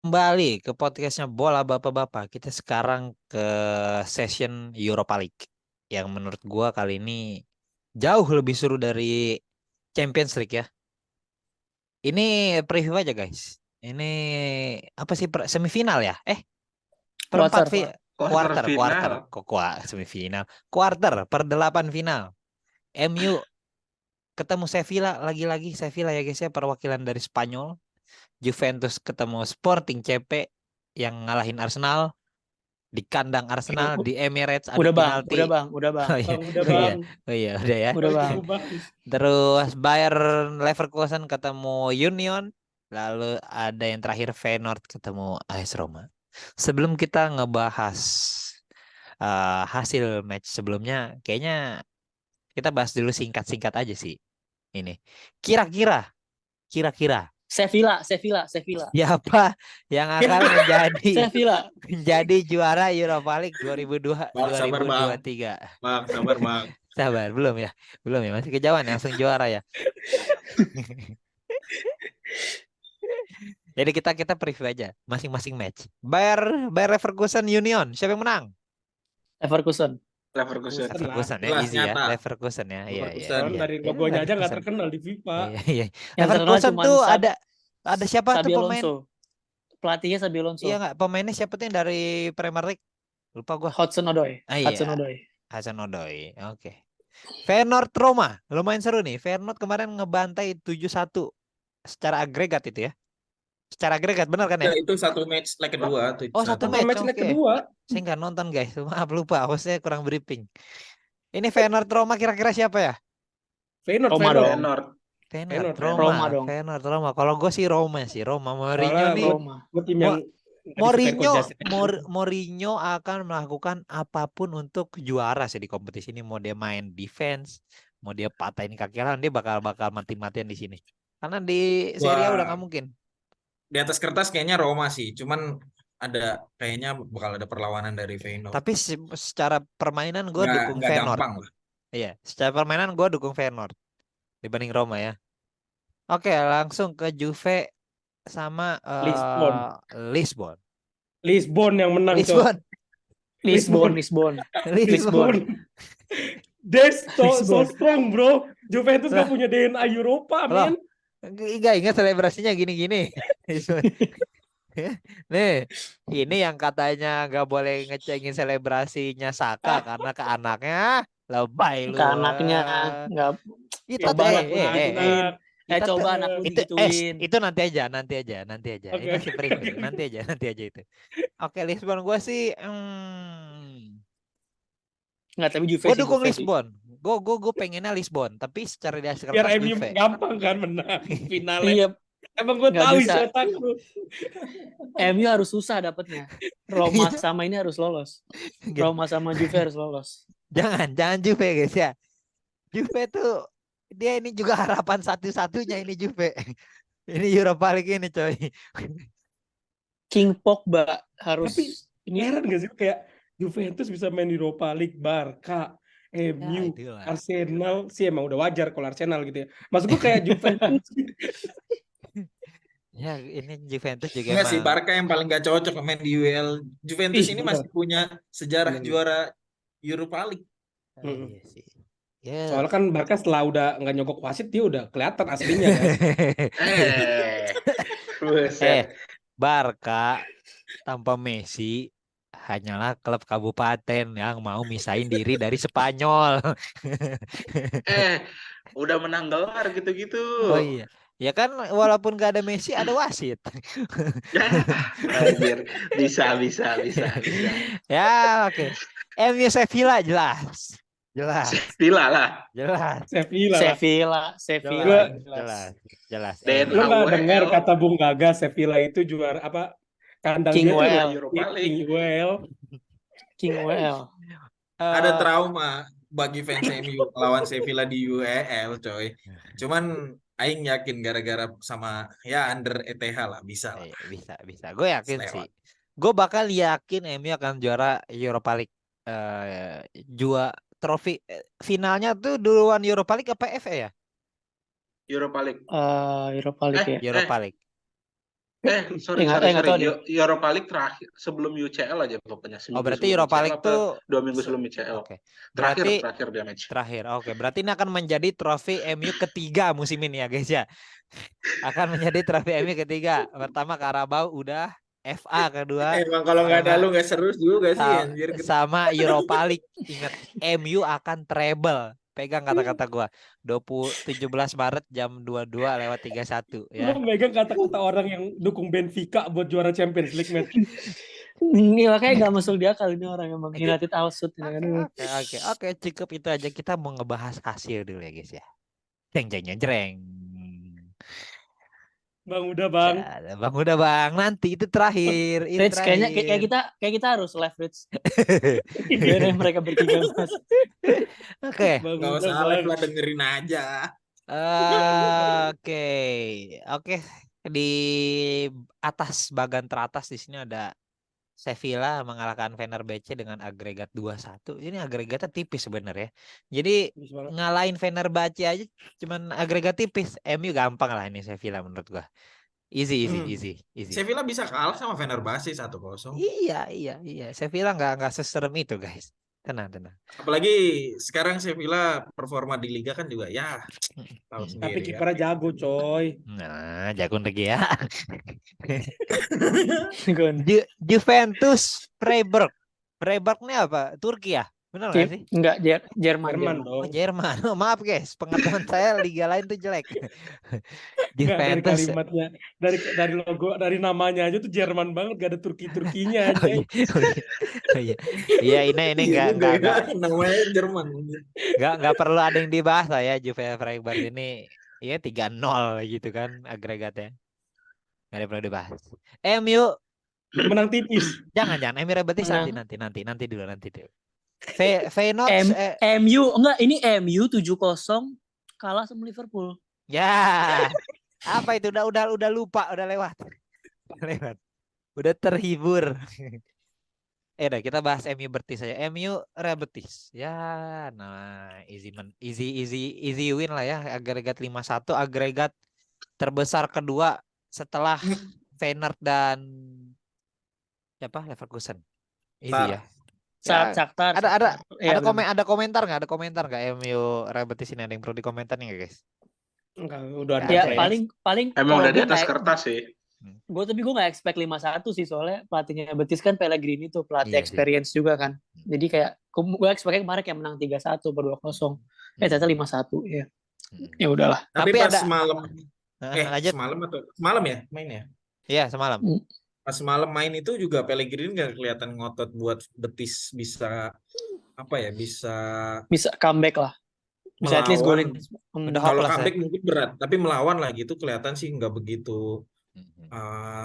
Kembali ke podcastnya Bola Bapak-Bapak. Kita sekarang ke session Europa League. Yang menurut gua kali ini jauh lebih seru dari Champions League ya. Ini preview aja guys. Ini apa sih semifinal ya? Perempat Quarter. Quarter quarter. final. Kok semifinal? Quarter per 8 final. MU ketemu Sevilla lagi-lagi Sevilla ya guys ya, perwakilan dari Spanyol. Juventus ketemu Sporting CP yang ngalahin Arsenal di kandang Arsenal di Emirates adu Udah bang, penalti. udah bang, udah bang. Oh iya, Udah oh iya, bang, oh iya, udah ya. Udah bang. itu bang. Terus Bayern Leverkusen ketemu Union, lalu ada yang terakhir Feyenoord ketemu AS Roma. Sebelum kita ngebahas hasil match sebelumnya, kayaknya kita bahas dulu singkat-singkat aja sih. Ini, kira-kira, kira-kira Sevilla. siapa yang akan Sevilla. menjadi juara Europa League 2002 Bang, sabar bang. 2023? Bang, sabar bang. Sabar, belum ya, masih kejauhan ya, langsung juara ya. Jadi kita preview aja masing-masing match. Bayer Leverkusen Union, siapa yang menang? Leverkusen. Leverkusen. Leverkusen ya, Jelas easy ya. nyata. Leverkusen ya, iya iya Leverkusen. Orang iya. dari Ya, logonya aja nggak Leverkusen. terkenal di FIFA. Iya iya. Yang terkenal Leverkusen cuma tuh ada siapa tuh Xabi pemain? Alonso. Pelatihnya Xabi Alonso. Iya nggak, pemainnya siapa tuh yang dari Premier League? Lupa gua. Hudson-Odoi. Ah iya, Hudson-Odoi. Hasan-Odoi. Oke. Feyenoord Roma, lumayan seru nih. Feyenoord kemarin ngebantai 7-1 secara agregat itu ya. Secara agregat benar kan ya? Ya, itu satu match leg kedua. Oh, satu Satu match. match leg Oke. kedua. Saya nggak nonton guys. Maaf lupa. Hostnya kurang briefing. Ini Feyenoord Roma kira-kira siapa ya? Feyenoord, Roma Feyenoord. dong. Feyenoord. Feyenoord Feyenoord. Roma dong. Feyenoord Roma. Kalau gue sih Roma sih. Mourinho Soalnya nih. Roma. gue tim yang nggak disukain Coach Justin. Mourinho akan melakukan apapun untuk juara sih di kompetisi ini. Mau dia main defense, mau dia patahin kaki lawan, dia bakal mati-matian di sini. Karena di Serie A udah Wah, nggak mungkin. di atas kertas kayaknya Roma sih. Cuman kayaknya bakal ada perlawanan dari Feyenoord. Tapi secara permainan gue dukung Nggak Feyenoord. gampang lah. Iya, secara permainan gue dukung Feyenoord dibanding Roma ya. Oke, langsung ke Juve sama Lisbon. Lisbon. Lisbon yang menang, Cok. Lisbon. Lisbon. Lisbon. They're so Lisbon. strong, bro. Juventus Lah. gak punya DNA Eropa, Loh. men. Enggak ingat selebrasinya gini-gini. Nih, ini yang katanya nggak boleh ngecengin selebrasinya Saka karena ke anaknya lebay lu. Ke anaknya nggak. Itu Coba Itu anakku digituin. Kita Coba tuh- anakku itu digituin. itu nanti aja. Oke, Ini masih oke, preview. oke. Nanti aja itu. Oke, Lisbon gue sih Nggak, tapi Juve gue sih. dukung Juve sih. Lisbon. Gue pengennya Lisbon, tapi secara di hasil Biar kertas MU Juve. gampang kan menang finalnya. Iya, Emang gue Nggak tahu bisa. isi otak lu. MU harus susah dapetnya. Roma sama ini harus lolos. Roma sama Juve harus lolos. Jangan Juve guys ya. Juve tuh dia ini juga harapan satu-satunya ini Juve. Ini Europa League ini coy. King Pogba harus Tapi ini. heran gak sih kayak Juventus bisa main di Europa League, Barca, MU, itulah. Arsenal sih emang udah wajar kalau Arsenal gitu ya. Maksud gue kayak Juventus Ya ini Juventus juga Enggak sih, emang. Barca yang paling gak cocok main di UEL. Juventus Ih, ini bener. masih punya sejarah Bener. juara Europa League. Iya sih. Ya. Soalnya kan Barca setelah udah nggak nyogok wasit dia udah kelihatan aslinya kan. Buset. Barca tanpa Messi hanyalah klub kabupaten yang mau misahin diri dari Spanyol. Udah menang gelar gitu-gitu. Oh iya. Ya kan walaupun gak ada Messi ada wasit. Anjir, bisa. Ya oke. MU Sevilla jelas. Sevilla lah. Sevilla. Jelas. Dan Lo nggak AWL. dengar kata Bung Gaga Sevilla itu juara apa? Kandang King dia tuh UEL. Europa League. King UEL. Ada trauma bagi fans MU lawan Sevilla di UEL, coy. Cuman Aing yakin gara-gara sama ya under ETH lah bisa lah. Bisa. Gue yakin Selewat. sih. Gue bakal yakin MU akan juara Europa League. Trofi finalnya tuh duluan Europa League apa FA ya? Europa League. Europa League ya. Europa League. Nggak sorry. tahu deh. Europa League terakhir sebelum UCL aja pokoknya. Oh, Seminggu berarti sebelum Europa UCL League apa tuh 2 minggu sebelum UCL. oke. Terakhir Berarti dia match. terakhir. Oke, berarti ini akan menjadi trofi MU ketiga musim ini ya, guys ya. Akan menjadi trofi MU ketiga. Pertama Carabao udah, FA kedua Emang kalau nggak ada sama lu nggak seru juga sih anjir. sama Europa League. Ingat, MU akan treble. Pegang kata-kata gua. 17 Maret jam 22:31 Lu ya. megang kata-kata orang yang dukung Benfica buat juara Champions League, Matt. Ini makanya nggak masuk di akal ini orang emang United Alsut. Aduh. Oke, cukup itu aja. Kita mau ngebahas hasil dulu ya, guys ya. Jeng jeng jeng jeng. Bang, udah Bang. Ya, Bang udah Bang, nanti itu terakhir, ini Rich, kayak terakhir. kita harus leverage biar mereka bertiga mas. Oke. Bang, Nggak udah usah Bang. live lah, dengerin aja. Oke, oke. Di atas bagian teratas di sini ada Sevilla mengalahkan Fenerbahce dengan agregat 2-1. Ini agregatnya tipis sebenarnya. Jadi Bagus banget. ngalahin Fenerbahce aja cuman agregat tipis. MU gampang lah ini Sevilla menurut gua. Easy. Sevilla bisa kalah sama Fenerbahce 1-0. Iya. Sevilla nggak seserem itu, guys. Tenang. Apalagi sekarang Sevilla performa di Liga kan juga ya tahu Hmm. Tapi sendiri kan. kipernya jago, coy. Nah, jago lagi ya. Gon. Juventus Freiburg. Freiburg ini apa? Turki ya? Benar nggak sih? Enggak, Jerman. Jerman Oh, dong. Jerman. Oh, maaf guys, pengetahuan saya liga lain tuh jelek. Enggak, dari Juventus. kalimatnya, dari logo, dari namanya aja tuh Jerman banget, gak ada Turki-Turkinya Oh aja. iya. Iya, ini Iya juga enggak ya, namanya Jerman. nggak perlu ada yang dibahas lah ya. Juve Freiburg ini ya 3-0 gitu kan agregatnya. Nggak ada yang perlu dibahas. MU Menang tipis. jangan Emirates Betis Menang. nanti dulu. Feyenoord MU enggak, ini MU 7-0 kalah sama Liverpool. ya. Apa itu udah lupa, udah lewat. Udah terhibur. Udah kita bahas MU Betis aja. MU Real Betis. Ya, nah easy win lah ya. Agregat 5-1, agregat terbesar kedua setelah Feyenoord dan siapa? Leverkusen. Easy ya. Ya, Shakhtar. ada komentar nggak? Ada komentar nggak MU Real Betis ini, ada yang perlu dikomentar nih guys? Enggak, udah ada. Ya, Ada ya? paling Emang kalau udah di gue atas nggak- kertas sih. Tapi gue nggak expect 5-1 sih, soalnya pelatihnya Betis kan Pellegrini tuh pelatih Iya sih. experience juga kan. Jadi kayak gue expect kemarin kayak menang 3-1 per 2-0. Ternyata 5-1 ya. Ya udahlah. Tapi Tapi pas ada semalam lanjut. semalam ya main ya. Iya, semalam. Pas semalam main itu juga Pellegrini nggak kelihatan ngotot buat Betis bisa apa ya, bisa Bisa comeback lah. Bisa at least melawan. golin. Udah Kalau hopeless ya. comeback mungkin berat, tapi melawan lah gitu kelihatan sih nggak begitu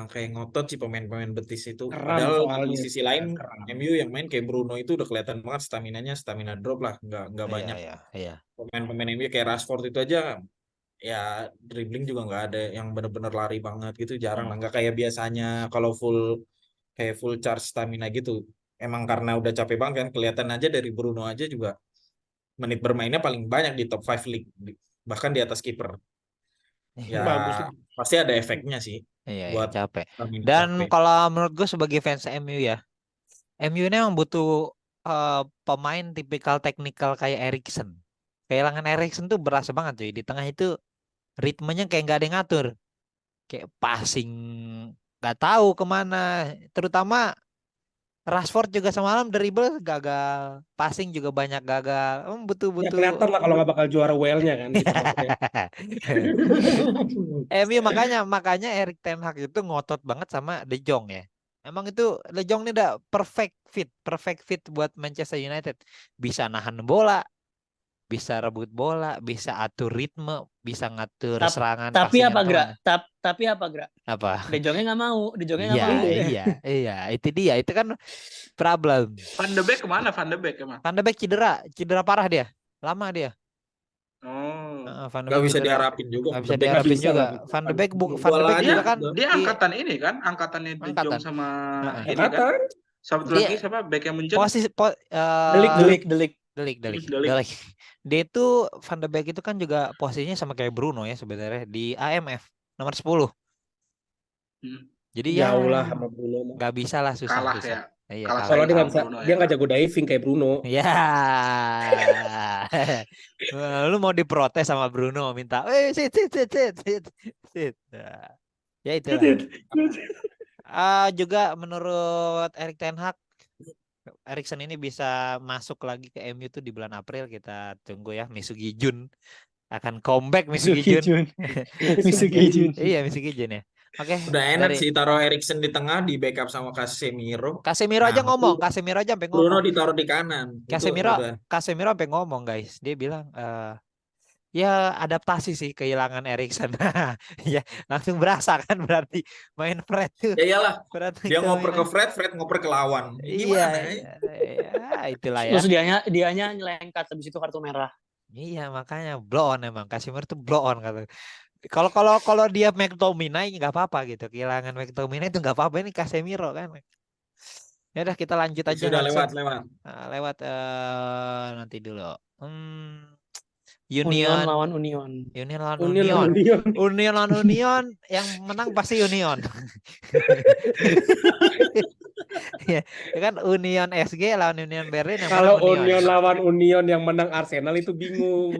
kayak ngotot sih pemain-pemain Betis itu. Kram Padahal di soalnya. sisi lain Kram. MU yang main kayak Bruno itu udah kelihatan banget stamina drop lah, nggak banyak. Iya. Pemain-pemain MU kayak Rashford itu aja ya dribbling juga nggak ada yang bener-bener lari banget gitu, jarang lah, nggak kayak biasanya kalau full charge stamina gitu. Emang karena udah capek banget kan, kelihatan aja dari Bruno aja juga menit bermainnya paling banyak di top 5 league, bahkan di atas kiper. Ya Bagus. pasti ada efeknya sih Iya, buat capek. stamina Dan capek. kalau menurut gue sebagai fans MU ya, MU ini emang butuh pemain tipikal teknikal kayak Erikson. Kehilangan Erikson tuh berasa banget cuy. Di tengah itu ritmenya kayak nggak ada yang ngatur. Kayak passing nggak tahu kemana. Terutama Rashford juga semalam dribble gagal, passing juga banyak gagal. Ya Butuh kelihatan lah kalau nggak bakal juara WL-nya kan. Gitu maksudnya. MU makanya Erik ten Hag itu ngotot banget sama De Jong ya. Emang itu De Jong ini udah perfect fit buat Manchester United. Bisa nahan bola, bisa rebut bola, bisa atur ritme, bisa ngatur serangan. Tapi passing apa yang Gra? kemana. Tapi apa Gra? Apa? De Jongnya nggak mau. De Jongnya nggak mau. Iya, itu dia. Itu kan problem. Van de Beek kemana? Van de Beek emang? Van de Beek cedera parah dia, lama dia. Oh. Van de Nggak Beek bisa cedera. diharapin juga. Nggak bisa Van de Beek diharapin bisa juga. lah. Van de Beek Bola juga aja kan gitu. Dia angkatan ini kan, angkatannya De Angkatan. Jong sama ini kan. Angkatan. Satu Dia- lagi siapa? Bek yang muncul. posisi Delik. Delik. Dia itu Van de Beek itu kan juga posisinya sama kayak Bruno ya sebenarnya di AMF nomor 10. Jadi ya Jauh lah sama Bruno mah. nggak bisa lah, Kalah susah. ya. Iya, Kalah kalah. Soalnya dia sama nggak bisa, Bruno dia ya. nggak jago diving kayak Bruno. Ya, lu mau diprotes sama Bruno, minta, sit. Nah, ya itulah. Juga menurut Erik ten Hag, Erikson ini bisa masuk lagi ke MU tuh di bulan April. Kita tunggu ya. Misugi Jun akan comeback. Misugi Jun. Misugi Jun. Iya, Misugi Jun ya. Oke, Udah enak dari sih taruh Erikson di tengah di backup sama Casemiro. Casemiro aja Nah, ngomong, Casemiro aja sampai Bruno ngomong. ditaruh di kanan. Itu Casemiro udah. sampai ngomong, guys. Dia bilang ya adaptasi sih kehilangan Erikson. Ya langsung berasa kan, berarti main Fred tuh. Ya iyalah, Berarti dia ngoper ke dominan. Fred ngoper ke lawan. Iya, Gimana ya? itulah ya. Terus dianya nyelengkat habis itu kartu merah. Iya, makanya blow on emang. Casemiro tuh blow on kata. Kalau dia McTominay nggak apa-apa gitu. Kehilangan McTominay itu nggak apa-apa, ini Casemiro kan. Ya udah, kita lanjut aja Sudah langsung. lewat. Lewat nanti dulu. Union Union lawan Union. lawan Union Union. lawan Union. Union lawan Union, yang menang pasti Union. Ya, kan Union SG lawan Union Berlin, yang Kalau menang Union lawan Union yang menang Arsenal itu bingung.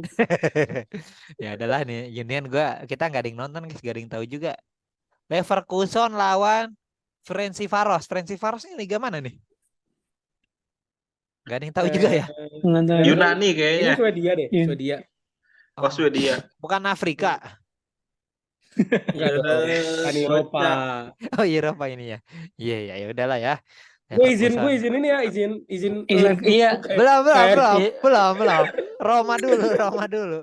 Ya adalah nih Union, kita nggak ada yang nonton guys, nggak ada yang tahu juga. Leverkusen lawan Ferencvaros. Ferencvaros ini liga mana nih? Nggak ada yang tahu juga ya. Yunani Ini kayaknya. Swedia deh, Iya. Swedia. Oh, Swedia. Bukan Afrika. Enggak dong, kan Eropa. Oh, Eropa ini ya. Iya, ya udahlah ya. Gue izin Leverkusen. ini ya, izin Iya. Belum. Iya. Roma dulu.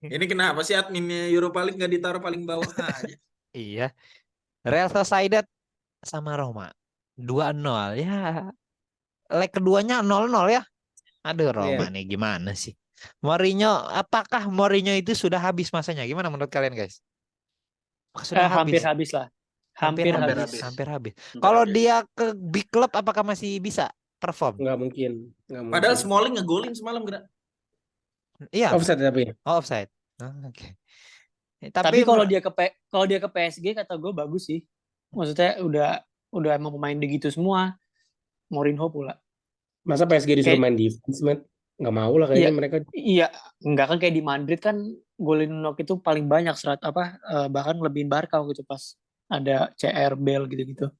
Ini kenapa sih adminnya Europa League nggak ditaruh paling bawah aja? Iya. Real Sociedad sama Roma 2-0 ya. Leg keduanya 0-0 ya. Aduh, Roma Iya. nih gimana sih? Apakah Mourinho itu sudah habis masanya? Gimana menurut kalian, guys? Sudah Hampir habis. habis lah. Hampir Hampir habis. habis. Kalau dia ke big club apakah masih bisa perform? Nggak mungkin. Padahal Smalling ngegolin semalam gerak. Iya. Offside tapi. Offside. Oke. Tapi kalau dia ke PSG kata gue bagus sih. Maksudnya udah emang pemain begitu semua. Mourinho pula. Masa PSG disuruh main defense, man? Nggak mau lah kayaknya mereka. Iya, enggak kan kayak di Madrid kan golin knock itu paling banyak bahkan lebihin Barca gitu pas ada CR Bell gitu-gitu.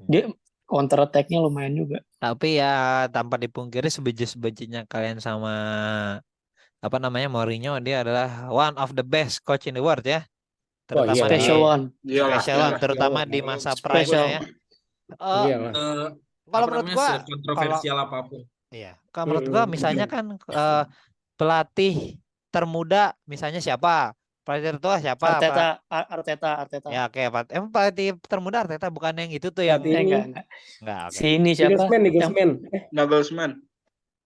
Dia counter attack-nya lumayan juga. Tapi ya tanpa dipungkiri, sebenci-sebencinya kalian sama Mourinho, dia adalah one of the best coach in the world ya. Terutama Special one, terutama di masa prime-nya ya. Kalau menurut gua kontroversial apapun. Iya, kalau menurut gua misalnya kan pelatih termuda misalnya siapa? Pelatih tertua siapa? Arteta. Ya, oke. Emang pelatih termuda Arteta, bukan yang itu tuh yang enggak. Oke. Sini siapa? Nagelsmann.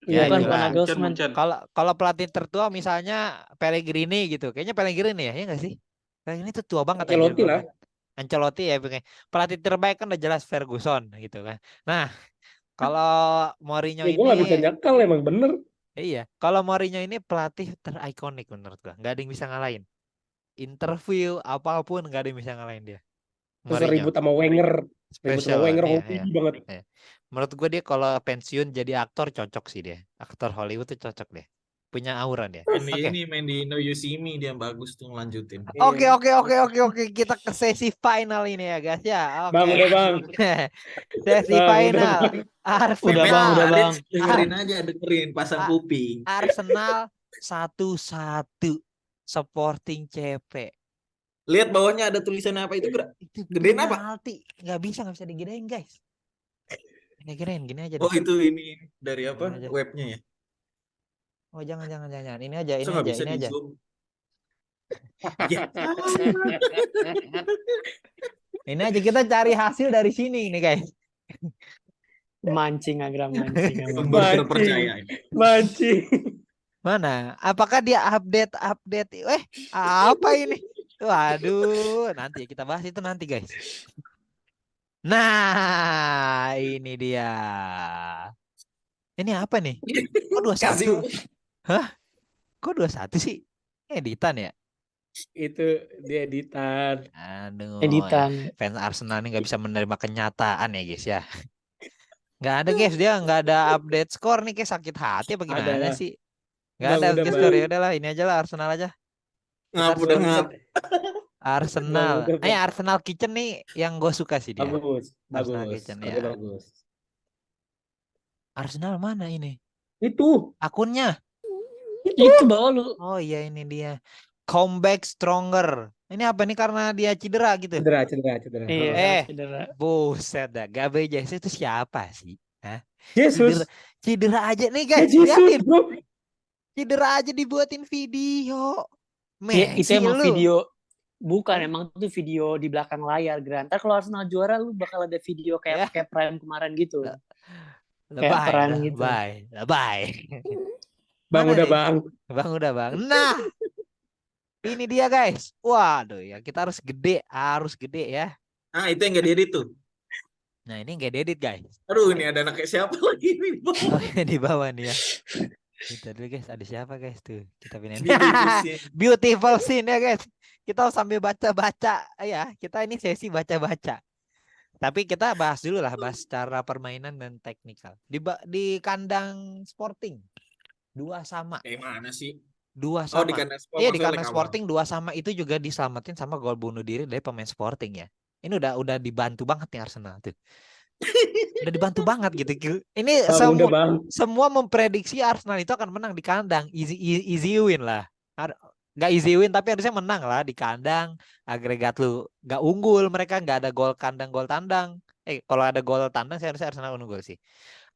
Ya, bukan itulah. Nagelsmann. Kalau pelatih tertua misalnya Pellegrini gitu. Kayaknya Pellegrini ya enggak sih? Pellegrini tuh tua banget. Ancelotti lah. Ancelotti ya. Pelatih terbaik kan udah jelas Ferguson gitu kan. Nah, kalau Mourinho ini, gue nggak bisa nyakal, emang bener. Iya, kalau Mourinho ini pelatih terikonik menurut gua. Nggak ada yang bisa ngalahin. Interview apapun nggak ada yang bisa ngalahin dia. Terus ribut sama Wenger. Hobi banget. Iya. Menurut gue dia kalau pensiun jadi aktor cocok sih dia. Aktor Hollywood tuh cocok deh. Punya aura dia. Ini main di No You See Me dia bagus tuh ngelanjutin. Oke. Kita ke sesi final ini ya guys ya. Oke. Bang, udah bang. Sesi final. Udah bang. Dengerin pasang kuping. Arsenal 1-1 Sporting CP. Lihat bawahnya ada tulisannya apa itu, gerak? Gedein apa? Penalti. Nggak bisa digedein guys. Gedein gini aja. Oh, itu ini dari apa? Webnya ya? Oh, jangan. Ini aja. Ini aja kita cari hasil dari sini nih guys. Mancing. Sumber terpercaya. Mancing. Mana? Apakah dia update? Apa ini? Waduh, nanti kita bahas itu nanti guys. Nah, ini dia. Ini apa nih? Kok 21? Hah? Kok 21 sih? Editan ya? Itu dia editan. Aduh, editan. fans Arsenal ini nggak bisa menerima kenyataan ya guys ya. Nggak ada guys, dia nggak ada update skor nih, kayak sakit hati apa Ada gimana lah. sih? Nggak Bang, ada udah update bang. skor, ya udahlah ini aja lah, Arsenal aja. Kita Ngap udah Arsenal, ngap. Arsenal. Bang, udah bang. Arsenal Kitchen nih yang gue suka sih dia. Bagus, Arsenal bagus. Kitchen Oke, ya. bagus. Arsenal mana ini? Itu Akunnya. Itu bawa lu. Oh iya, ini dia. Comeback stronger. Ini apa nih, karena dia cedera gitu? cedera. Iya, Eh, cedera. buset dah. Gabriel Jesus itu siapa sih? Hah? Yesus. Cedera aja nih Ya guys. Yesus, Liatin. bro. Cedera aja dibuatin video. Ya, itu Messi emang lu. video, bukan emang itu video di belakang layar, Gran. Ntar kalau Arsenal juara lu bakal ada video Ya. kayak Prime kemarin gitu. Lebay, peran gitu. lebay. Bang Mana udah nih? bang. Bang udah bang. Nah, ini dia guys. Waduh ya, kita harus gede ya. Ah, itu yang nggak diedit tuh. Nah, ini nggak diedit guys. Aduh, ini ada anak kayak siapa lagi nih, Bang? Oh, di bawah nih ya. Kita dulu guys, ada siapa guys tuh? Kita pindahin. Beautiful scene. Beautiful scene ya guys. Kita sambil baca-baca ya. Kita ini sesi baca-baca. Tapi kita bahas dulu lah, bahas cara permainan dan teknikal. Di kandang Sporting 2-2. Kayak mana sih? 2-2. Oh, di kandang Sport. Iya, di maksudnya kandang leg awal. Sporting 2-2 itu juga diselamatin sama gol bunuh diri dari pemain Sporting ya. Ini udah dibantu banget nih Arsenal tuh. Udah dibantu banget gitu. Ini Bang udah bang. semua memprediksi Arsenal itu akan menang di kandang. Easy win lah. Gak easy win tapi harusnya menang lah di kandang. Agregat lu gak unggul, mereka gak ada gol kandang gol tandang. Kalau ada gol tandang saya harusnya Arsenal unggul sih.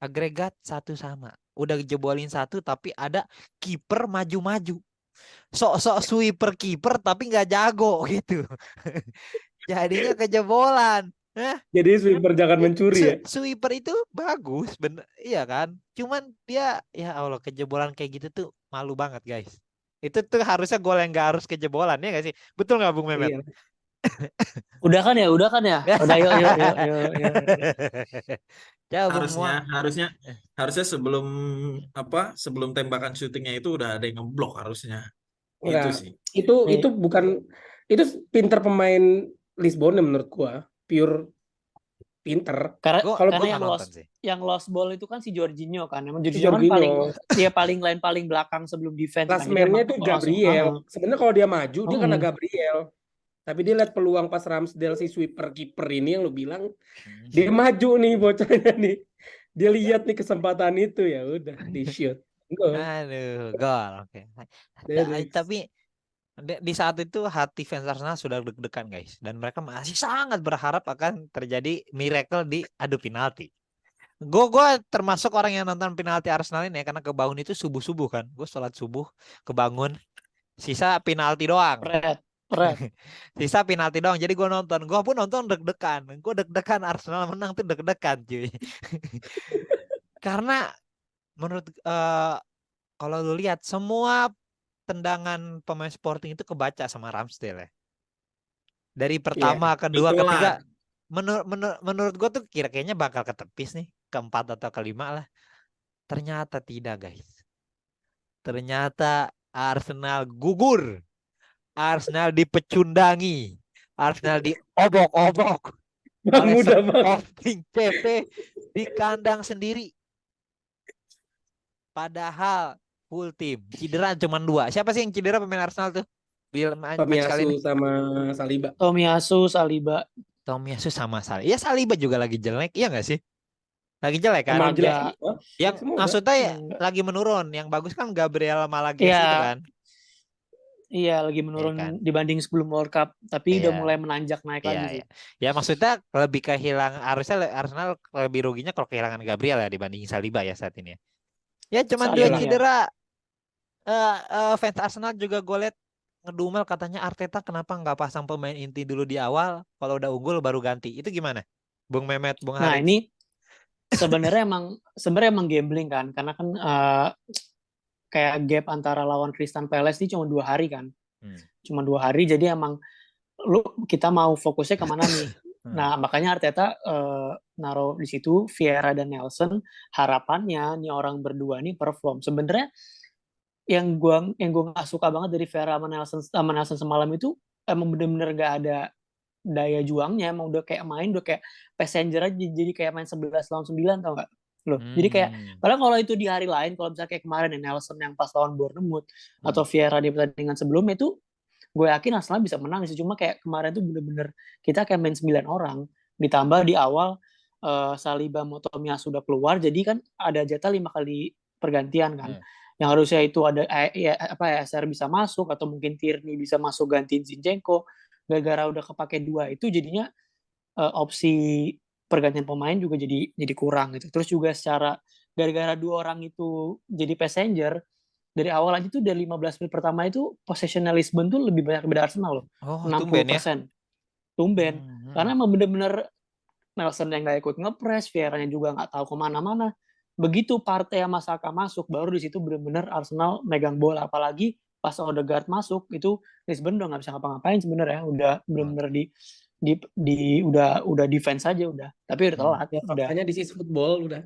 Agregat 1-1. Udah jebolin 1 tapi ada kiper maju-maju. Sok-sok sweeper kiper tapi nggak jago gitu. Jadinya kejebolan. Jadi sweeper jangan mencuri ya. Sweeper itu bagus, bener, iya kan? Cuman dia, ya Allah, kejebolan kayak gitu tuh malu banget guys. Itu tuh harusnya gol yang nggak harus kejebolan ya nggak sih? Betul nggak Bung Mehmet? Iya. Udah kan ya. Udah yuk. Ya, Bung Muak. harusnya sebelum tembakan syutingnya itu udah ada yang ngeblok harusnya. Itu Enggak. sih. Itu bukan, itu pinter pemain Lisbon menurut gua, pure pinter. Karena Gua yang nonton sih. lost ball itu kan si Jorginho kan. Emang Si Jorginho kan Jorginho. paling belakang sebelum defense. Last Kan. Jadi man-nya emang itu langsung, Gabriel. Sebenarnya kalau dia maju dia kena Mm-mm. Gabriel. Tapi dia lihat peluang pas Ramsdale si sweeper kiper ini yang lu bilang, dia maju nih bocahnya nih. Dia lihat nih kesempatan itu, ya udah di shoot. Gol. Aduh, gol. Oke. Dari- Tapi di saat itu hati fans Arsenal sudah deg-degan guys, dan mereka masih sangat berharap akan terjadi miracle di adu penalti. Gue termasuk orang yang nonton penalti Arsenal ini ya, karena kebangun itu subuh-subuh kan. Gue sholat subuh kebangun, sisa penalti doang. Pret. Sisa penalti doang. Jadi gue nonton. Gue pun nonton deg-degan. Gue deg-degan Arsenal menang tuh deg-degan cuy. Karena menurut kalau lu lihat semua tendangan pemain Sporting itu kebaca sama Ramsdale ya. Dari pertama, kedua, itulah. ketiga. Menurut gue tuh kayaknya bakal ketepis nih. Keempat atau kelima lah. Ternyata tidak guys. Ternyata Arsenal gugur. Arsenal dipecundangi. Arsenal diobok-obok. Bang oleh udah bang. Sporting CP di kandang sendiri. Padahal full tim. Cedera cuma 2. Siapa sih yang cedera pemain Arsenal tuh? Match kali ini. Tomiyasu sama Saliba. Tomiyasu, Saliba. Tomiyasu sama Saliba. Ya Saliba juga lagi jelek, iya nggak sih? Lagi jelek kan? Emang jelek Agak- semua. Yang Semua, maksudnya Enggak. lagi menurun. Yang bagus kan Gabriel Malagas Iya. itu kan. Iya, lagi menurun Iya kan? dibanding sebelum World Cup. Tapi udah Iya. mulai menanjak naik lagi Iya, sih. iya. Ya maksudnya lebih kehilangan, harusnya Arsenal lebih ruginya kalau kehilangan Gabriel ya dibanding Saliba ya saat ini. Ya cuman dia Saliba. cedera. Fans Arsenal juga gue liat ngedumel katanya Arteta kenapa nggak pasang pemain inti dulu di awal, kalau udah unggul baru ganti. Itu gimana? Bung Mehmet, Bung Nah, Haris. ini sebenarnya emang gambling kan, karena kan kayak gap antara lawan Crystal Palace ini cuma 2 hari kan. Cuma 2 hari, jadi emang kita mau fokusnya kemana nih? Nah, makanya Arteta naruh di situ Vieira dan Nelson, harapannya nih orang berdua nih perform. Sebenarnya yang gua nggak suka banget dari Vera sama Nelson semalam itu emang bener-bener gak ada daya juangnya, emang udah kayak main udah kayak passenger aja, jadi kayak main 11 lawan 9 tau gak loh. Jadi kayak padahal kalau itu di hari lain, kalau misalnya kayak kemarin ya Nelson yang pas lawan Bournemouth atau Vieira di pertandingan sebelumnya itu gue yakin Arsenal bisa menang sih. Cuma kayak kemarin tuh bener-bener kita kayak main 9 orang ditambah di awal Saliba sama Tomiyasu sudah keluar, jadi kan ada jatah 5 kali pergantian kan. Yang harusnya itu ada SR bisa masuk atau mungkin Tierney bisa masuk gantiin Zinchenko, gara-gara udah kepake 2 itu jadinya opsi pergantian pemain juga jadi kurang gitu. Terus juga secara gara-gara 2 orang itu jadi passenger dari awal aja tuh dari 15 menit pertama itu possession Lisbon tuh lebih banyak daripada Arsenal loh. Oh, 60%. Tumben. Karena emang bener-bener Nelson yang gak ikut ngepres, Vieira-nya juga gak tahu kemana-mana. Begitu Partey sama Saka masuk, baru di situ bener-bener Arsenal megang bola. Apalagi pas Odegaard masuk, itu Lisbon udah gak bisa ngapa-ngapain sebenarnya. Udah bener-bener udah defense aja udah. Tapi udah telat. Ya, faktanya this is football udah.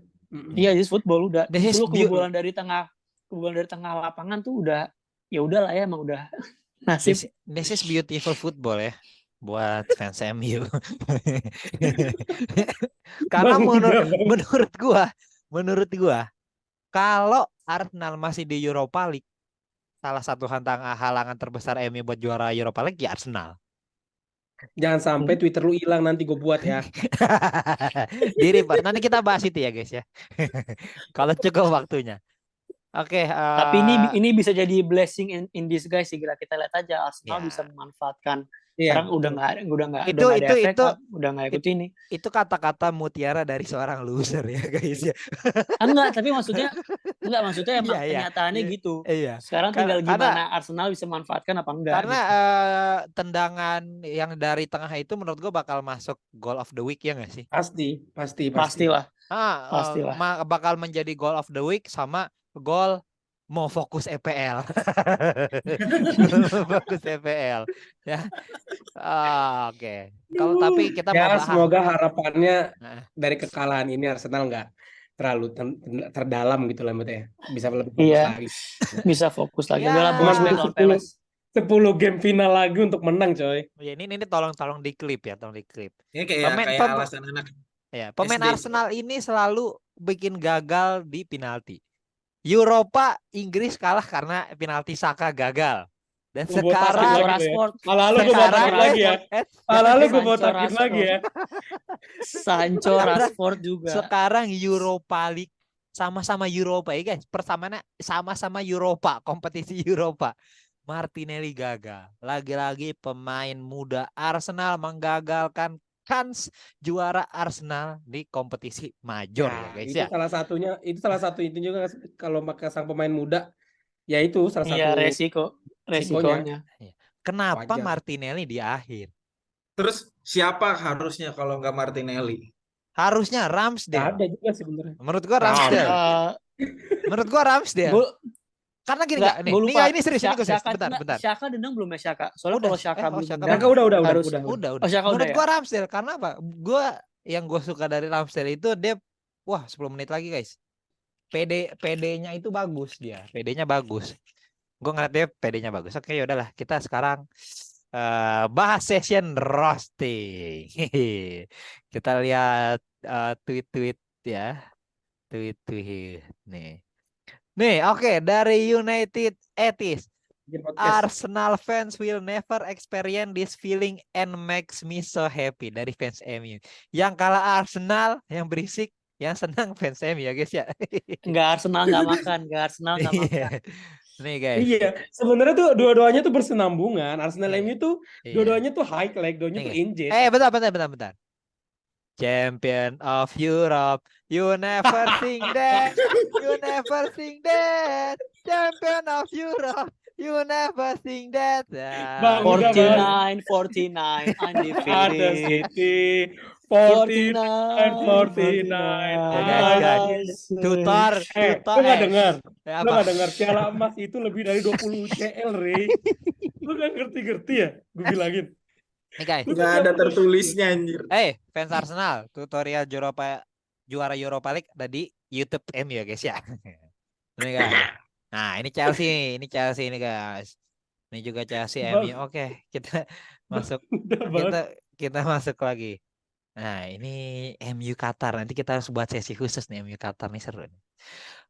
Iya, this is football udah. This is Itu kebobolan dari tengah lapangan tuh udah ya udahlah ya, emang udah nasib. This is beautiful football ya buat fans MU. Karena menurut gua kalau Arsenal masih di Europa League, salah satu halangan terbesar MU buat juara Europa League ya Arsenal. Jangan sampai Twitter lu hilang, nanti gue buat ya. Diri Pak, nanti kita bahas itu ya guys ya. Kalau cukup waktunya. Oke. Tapi ini bisa jadi blessing in disguise sih, kita lihat aja Arsenal bisa memanfaatkan. Sekarang udah nggak ada efek, udah nggak ikut ini. Itu kata-kata mutiara dari seorang loser ya guys ya. Enggak, tapi maksudnya emang kenyataannya gitu. Iya. Sekarang tinggal gimana Arsenal bisa memanfaatkan apa enggak. Karena gitu. Tendangan yang dari tengah itu menurut gue bakal masuk goal of the week ya nggak sih? Pastilah. Bakal menjadi goal of the week sama gol mau fokus EPL. Fokus EPL ya. Oke. Kalau tapi kita mau bahas. Semoga harapannya dari kekalahan ini Arsenal nggak terlalu terdalam gitu lah, ya. Bisa lebih fokus lagi. Bisa fokus lagi. Adalah 10 game final lagi untuk menang, coy. Ya, ini tolong diklip ya, tolong diklip. Ini kayak alasan anak. Ya, pemain Arsenal ini selalu bikin gagal di penalti. Eropa Inggris kalah karena penalti Saka gagal. Dan sekarang Rashford. Lalu gue botakin lagi ya. Lalu gue botakin lagi ya. Sancho, Rashford juga. Sekarang Europa League sama-sama Europa ya guys. Pertamanya sama-sama Europa, kompetisi Europa. Martinelli gagal. Lagi-lagi pemain muda Arsenal menggagalkan kans juara Arsenal di kompetisi major ya guys itu ya. Itu salah satu itu juga kalau pakai sang pemain muda, ya itu salah satu resikonya. Kenapa wajar. Martinelli di akhir? Terus siapa harusnya kalau nggak Martinelli? Harusnya Ramsdale. Ada juga sebenarnya. Menurut gua Ramsdale. Karena gini ini serius ini gue bentar. Syaka dendang belum ya Syaka? Soalnya kalau Syaka belum udah. Syaka menurut gue Ramsdale karena apa? Yang gue suka dari Ramsdale itu dia 10 menit lagi guys. PD-nya itu bagus dia. PD-nya bagus. Gue ngeliat dia PD-nya bagus. Oke, yaudahlah kita sekarang bahas session roasting. Kita lihat tweet-tweet ya. Tweet nih, oke, dari United Etis. Arsenal fans will never experience this feeling and makes me so happy. Dari fans MU. Yang kalah Arsenal, yang berisik, yang senang fans MU ya guys ya. Enggak Arsenal nggak makan. Nih guys. Iya, sebenarnya tuh dua-duanya tuh bersenambungan. Arsenal MU tuh dua-duanya tuh high leg, dua-duanya tuh injet. Bentar. Champion of Europe, you never think that. Champion of Europe, you never think that. 49 undefeated. 49. Tutor. Lu nggak dengar piala emas itu lebih dari 20 CL, Rey. Lu nggak ngerti ya? Gue bilangin. Nih guys, nggak ada tertulisnya anjir. Fans Arsenal, tutorial juara Europa League ada di YouTube MU ya guys ya. Nih guys. Nah, ini Chelsea ini guys. Ini juga Chelsea Bang, MU. Oke, kita masuk udah banget. kita masuk lagi. Nah, ini MU Qatar. Nanti kita harus buat sesi khusus nih MU Qatar nih seru nih.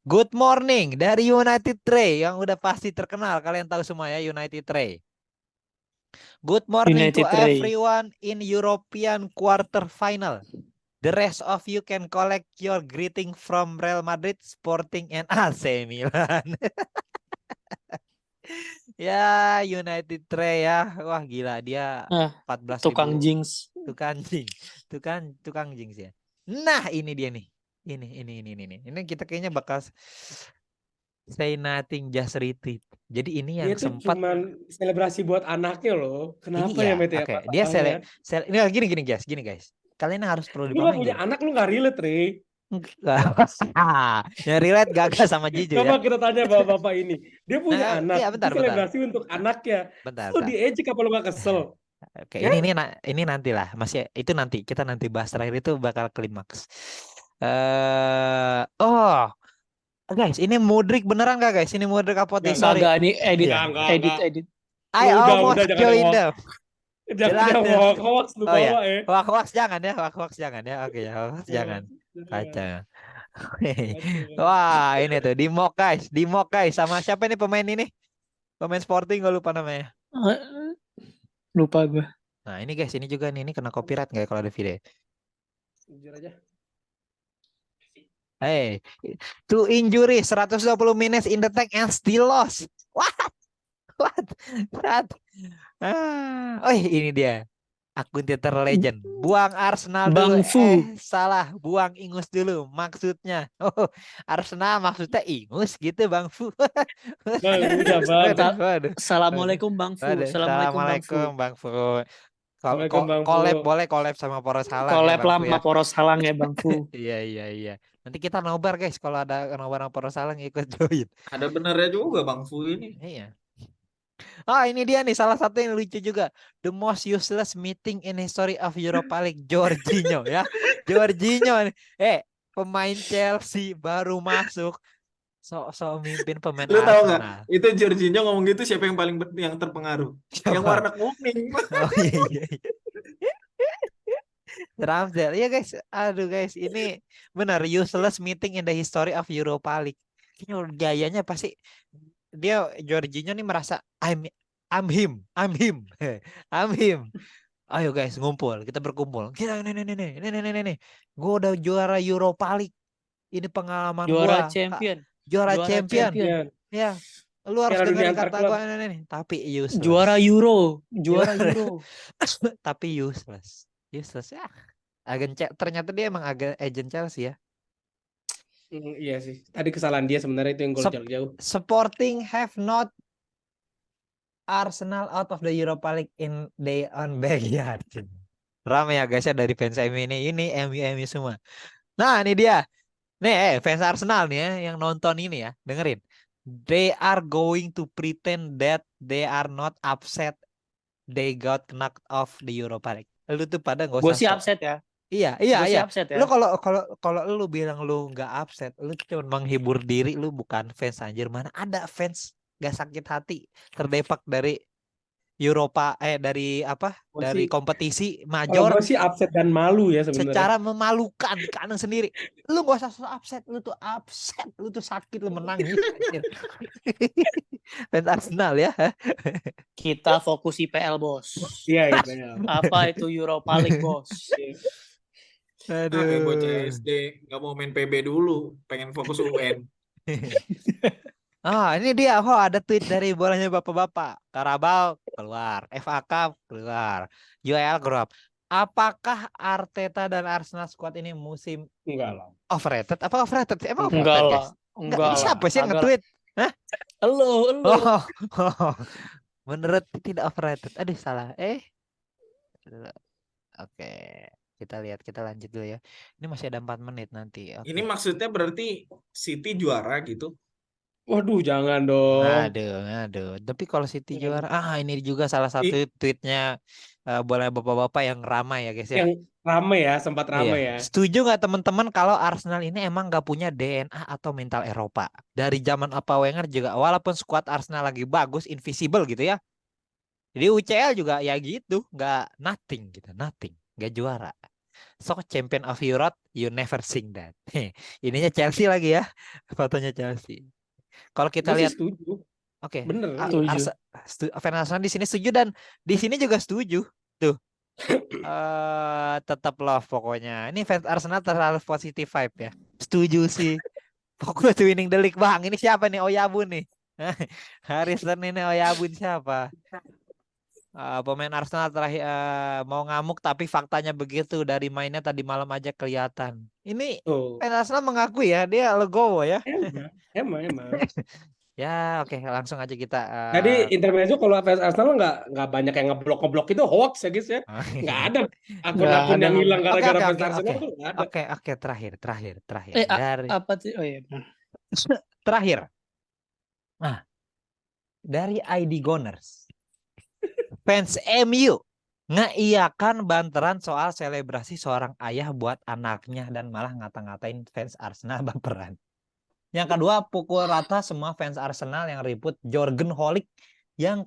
Good morning dari United Trey yang udah pasti terkenal. Kalian tahu semua ya United Trey. Good morning to United Ray. everyone in European quarter final. The rest of you can collect your greeting from Real Madrid, Sporting, and AC Milan. Ya, United Trey ya. Wah, gila dia Ah, 14.000 tukang jinx. tukang jinx. Tukang jinx ya. Nah, ini dia nih. Ini. Ini kita kayaknya bakal say nothing just retweet. Jadi ini Dia yang tuh sempat cuman selebrasi buat anaknya loh. ini Kenapa ya, ya. Met ya Oke, dia masalahnya? ini gini guys. Kalian harus perlu Lu gak dipahami punya gini. anak, lu gak relate, Re. Enggak. Yang relate gagah sama Jiju ya. Coba kita tanya bapak-bapak ini. Dia punya Nah, anak, iya itu bentar. selebrasi untuk anaknya. Bentar. Lu diejek apa lu gak kesel? Oke, Ya? ini nantilah. Masih itu nanti kita bahas terakhir itu bakal klimaks. Guys, ini Mudrik beneran gak guys? Ini Mudrik apa sorry. Kagak nih edit, Iya. edit. I Udah, almost jangan joined hoax. them. Jangan Jelanda. hoax lu Oh ya, bawa ya. hoax jangan ya, hoax jangan ya. Oke ya, hoax jangan. Kacau. Wah, ini tuh di mock guys. Sama siapa nih pemain ini? Pemain Sporting gue lupa namanya. Lupa gue. Nah, ini guys, ini juga nih, ini kena copyright nggak ya kalau ada video? Jujur aja. Hey, 2 injuries, 120 minutes in the tank and still lost. What? Ini dia. Akun Twitter legend. Buang Arsenal dulu. Bang Fu. Salah. Buang Ingus dulu. Maksudnya. Oh, Arsenal maksudnya Ingus gitu Bang Fu. Bang, udah bang. Waduh. Assalamualaikum Bang Fu. Waduh. Assalamualaikum Bang Fu. Assalamualaikum, Bang Fu. Boleh collab sama Poros Halang Collab ya Bang Fu lama ya. Poros Halang ya Bang Fu. Iya. Nanti kita nobar guys. Kalau ada nobar Poros Halang ikut join. Ada benernya juga Bang Fu ini. Iya. Ini dia nih salah satu yang lucu juga. The most useless meeting in history of Europa League, Jorginho ya. Jorginho nih. Pemain Chelsea baru masuk. So mimpin pemain Lu tahu nggak? Arsenal. Itu Jorginho ngomong gitu siapa yang paling yang terpengaruh? Yang warna kuning. Oh iya. Ramsdale. Ya guys, aduh guys, ini benar useless meeting in the history of Europa League. Kayaknya gayanya pasti dia Jorginho nih merasa I'm him. Ayo guys, kita berkumpul. Kita ini. Gue udah juara Europa League. Ini pengalaman Juara gua. champion. Juara champion. Champion. Ya. Lu harus Piala Dunia dengerin antar kata klub. gue ini. Tapi useless. Juara Euro. Juara Euro. Tapi useless ya. Ternyata dia emang agent Chelsea ya. Iya sih. Tadi kesalahan dia sebenarnya itu yang gol jauh. Sporting have not Arsenal out of the Europa League in their own backyard. Ramai ya guys ya dari fans MU ini MU semua. Nah ini dia. Nih fans Arsenal nih ya yang nonton ini ya, dengerin. They are going to pretend that they are not upset they got knocked off the Europa League. Lu tuh pada nggak usah. Gue sih upset ya. Iya. Upset ya. Lu kalau lu bilang lu nggak upset, lu cuma menghibur diri, lu bukan fans anjir. Mana ada fans gak sakit hati terdepak dari Europa dari dari kompetisi major. Kalau gue sih upset dan malu ya sebenarnya. Secara memalukan kanan sendiri. Lu gak usah upset, lu tuh sakit, lu menangis. Fans Arsenal ya. Kita fokus IPL bos. Iya IPL. Apa itu Europa League bos? Kayak bocah SD nggak mau main PB dulu, pengen fokus UN. Ini dia. Ada tweet dari bolanya bapak-bapak. Carabao keluar, FA Cup keluar, UEL keluar. Apakah Arteta dan Arsenal squad ini musim Enggak lah. overrated? Apa overrated? Emang Enggak overrated, lah. guys? Enggak. Siapa sih yang nge-tweet? Hah? Elu. Menurut tidak overrated. Aduh salah. Oke. Kita lanjut dulu ya. Ini masih ada 4 menit nanti. Okay. Ini maksudnya berarti City juara gitu? Waduh, jangan dong. Aduh. Tapi kalau City juara, ini juga salah satu tweetnya boleh bapak-bapak yang ramai ya guys ya. Rame ya, sempat rame Iya. ya. Setuju nggak teman-teman kalau Arsenal ini emang nggak punya DNA atau mental Eropa? Dari zaman apa Wenger juga, walaupun skuad Arsenal lagi bagus, invisible gitu ya. Jadi UCL juga ya gitu, nggak nothing gitu, nothing, nggak juara. So champion of Europe, you never sing that. Ininya Chelsea lagi ya, fotonya Chelsea. Kalau kita Gue sih lihat, setuju. oke, Bener. Setuju. fans Arsenal di sini setuju dan di sini juga setuju. Tuh, tetap love pokoknya. Ini fans Arsenal terlalu positif vibe ya. Setuju sih. Fokus winning the league bang. Ini siapa nih? Oyabun nih. Harrison ini Oyabun siapa? Pemain Arsenal terakhir mau ngamuk tapi faktanya begitu dari mainnya tadi malam aja kelihatan. Ini Tuh. fans Arsenal mengakui ya dia legowo ya. Emang. Ya oke langsung aja kita. Tadi intermezzo kalau fans Arsenal nggak banyak yang ngeblok itu hoax ya guys ya. Nggak ada akun-akun Nggak ada. yang hilang Oke gara-gara oke fans oke Arsenal oke tuh nggak ada. oke terakhir dari Apa sih? Oh iya. terakhir. Nah dari ID Gunners. Fans MU ngeiyakan banteran soal selebrasi seorang ayah buat anaknya dan malah ngata-ngatain fans Arsenal baperan. Yang kedua, pukul rata semua fans Arsenal yang ribut Jurgen Holik yang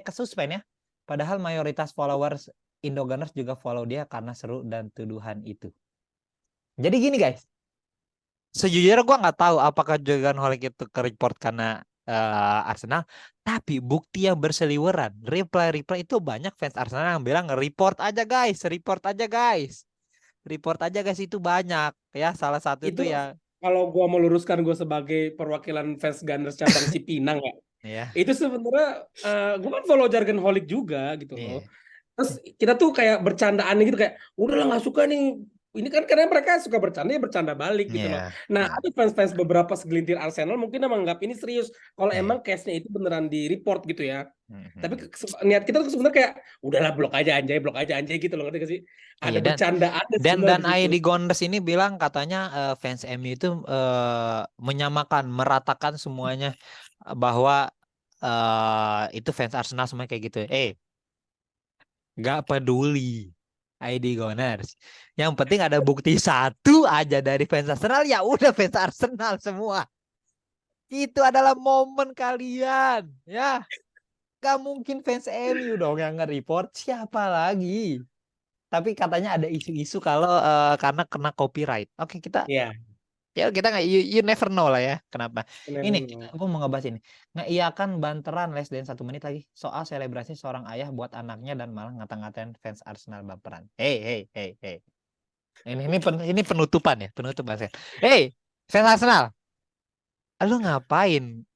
kesuspend ya. Padahal mayoritas followers Indogunners juga follow dia karena seru dan tuduhan itu. Jadi gini guys, sejujurnya gue nggak tahu apakah Jurgen Holik itu ke-report karena Arsenal, tapi bukti yang berseliweran, reply itu banyak fans Arsenal yang bilang report aja guys, itu banyak ya. Salah satu itu ya. Kalau gue meluruskan gue sebagai perwakilan fans Gunners cabang Cipinang ya, Ya. itu sebenarnya gue kan follow Jurgen Holik juga gitu loh. Iya. Terus kita tuh kayak bercandaan gitu kayak udahlah nggak suka nih. Ini kan karena mereka suka bercanda ya bercanda balik gitu loh. Iya. Nah, ada fans-fans beberapa segelintir Arsenal mungkin menganggap ini serius. Kalau Iya. emang case-nya itu beneran di report gitu ya. Mhm. Tapi niat kita tuh sebenarnya kayak udahlah blok aja anjay gitu loh, ngerti gak sih? Ada Iya, bercandaan dan di situ. ID Gunners ini bilang katanya fans MU itu menyamakan, meratakan semuanya bahwa itu fans Arsenal semua kayak gitu. Nggak peduli ID Gunners. Yang penting ada bukti satu aja dari fans Arsenal, ya udah fans Arsenal semua. Itu adalah momen kalian, ya. Gak mungkin fans MU dong yang nge-report, siapa lagi? Tapi katanya ada isu-isu kalau karena kena copyright. Oke, kita Iya. ya kita nggak you never know lah ya kenapa. Ini Bener. aku mau ngebahas ini. Ngeiyakan banteran less than 1 menit lagi soal selebrasi seorang ayah buat anaknya dan malah ngata-ngatain fans Arsenal baperan. Hey. Ini penutupan ya, penutupan saya. Hey, fans Arsenal. Lu ngapain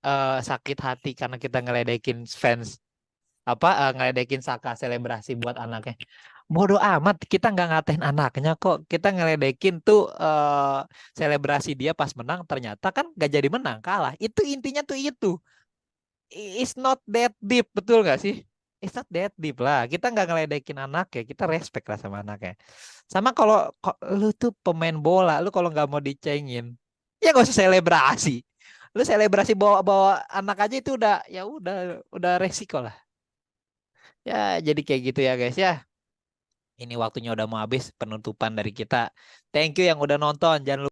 sakit hati karena kita ngeledekin fans ngeledekin Saka selebrasi buat anaknya? Bodoh amat, kita nggak ngatain anaknya kok, kita ngeledekin tuh selebrasi dia pas menang, ternyata kan nggak jadi menang, kalah. Itu intinya tuh itu. It's not that deep, betul nggak sih? It's not that deep lah. Kita nggak ngeledekin anak ya, kita respect lah sama anaknya. Sama kalau lu tuh pemain bola, lu kalau nggak mau dicengin, ya nggak usah selebrasi. Lu selebrasi bawa anak aja itu udah resiko lah. Ya jadi kayak gitu ya guys ya. Ini waktunya udah mau habis, penutupan dari kita. Thank you yang udah nonton. Jangan lupa